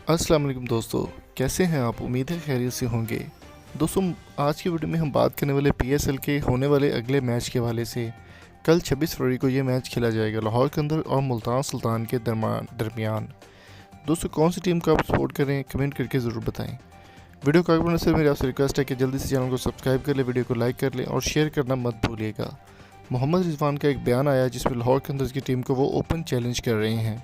अस्सलाम वालेकुम दोस्तों, कैसे हैं आप? उम्मीद है खैरियत से होंगे। दोस्तों, आज की वीडियो में हम बात करने वाले पीएसएल के होने वाले अगले मैच के हवाले से। कल 26 फरवरी को ये मैच खेला जाएगा लाहौर के अंदर और मुल्तान सुल्तान के दरमियान। दोस्तों, कौन सी टीम को आप सपोर्ट करें, कमेंट करके ज़रूर बताएं। वीडियो को आगे बढ़ने से मेरी आपसे रिक्वेस्ट है कि जल्दी से चैनल को सब्सक्राइब कर लें, वीडियो को लाइक कर लें और शेयर करना मत भूलिएगा। मोहम्मद रिजवान का एक बयान आया जिसमें लाहौर के अंदर की टीम को वो ओपन चैलेंज कर रहे हैं।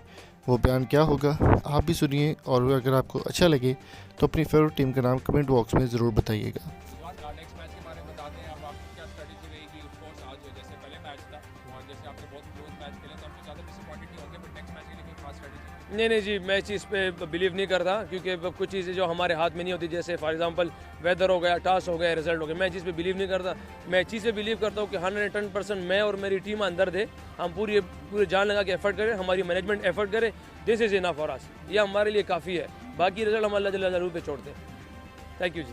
वो बयान क्या होगा आप भी सुनिए, और अगर आपको अच्छा लगे तो अपनी फेवरेट टीम का नाम कमेंट बॉक्स में ज़रूर बताइएगा। नेक्स्ट मैच के बारे में बताते हैं। अब आपकी क्या स्ट्रेटेजी रहेगी? ऑफ कोर्स आज जैसे पहले मैच था और जैसे आपने बहुत क्लोज मैच खेले तो आपसे ज़्यादा डिसअपॉइंटेड नहीं होंगे, बट नेक्स्ट मैच के लिए कोई खास स्ट्रेटेजी? नहीं जी, मैं चीज़ पे बिलीव नहीं करता क्योंकि कुछ चीज़ें जो हमारे हाथ में नहीं होती, जैसे फॉर एग्जांपल वेदर हो गया, टॉस हो गया, रिजल्ट हो गया, मैं चीज़ पे बिलीव नहीं करता। मैं चीज़ पे बिलीव करता हूँ कि 110% मैं और मेरी टीम अंदर दे, हम पूरे जान लगा के एफर्ट करें, हमारी मैनेजमेंट एफर्ट करे। This is enough for us, ये हमारे लिए काफ़ी है। बाकी रिजल्ट हम अल्लाह जल्ल जलालहू पे छोड़ते हैं। थैंक यू जी।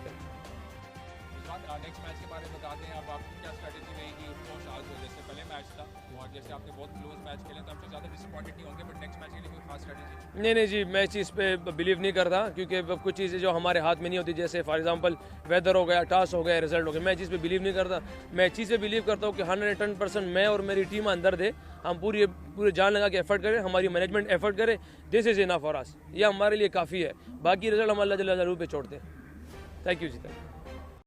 नेक्स्ट मैच के बारे में बताते हैं। अब आपकी क्या स्ट्रेटेजी रहेगी? ऑफ कोर्स आज जैसे पहले मैच था और जैसे आपने बहुत क्लोज मैच खेले तो आपसे ज़्यादा डिसअपॉइंटेड नहीं होंगे, बट नेक्स्ट मैच के लिए कोई खास स्ट्रेटेजी? नहीं जी, मैं चीज़ पे बिलीव नहीं करता क्योंकि कुछ चीज़ें जो हमारे हाथ में नहीं होती, जैसे फॉर एग्जांपल वेदर हो गया, टॉस हो गया, रिजल्ट हो गया, मैं चीज़ पे बिलीव नहीं करता। मैं चीज़ पे बिलीव करता हूँ कि 110% मैं और मेरी टीम अंदर दे, हम पूरे जान लगा के एफर्ट करें, हमारी मैनेजमेंट एफर्ट करे। This is enough for us, ये हमारे लिए काफ़ी है। बाकी रिजल्ट हम अल्लाह जल्ल जलालहू पे छोड़ते हैं। Thank you ji.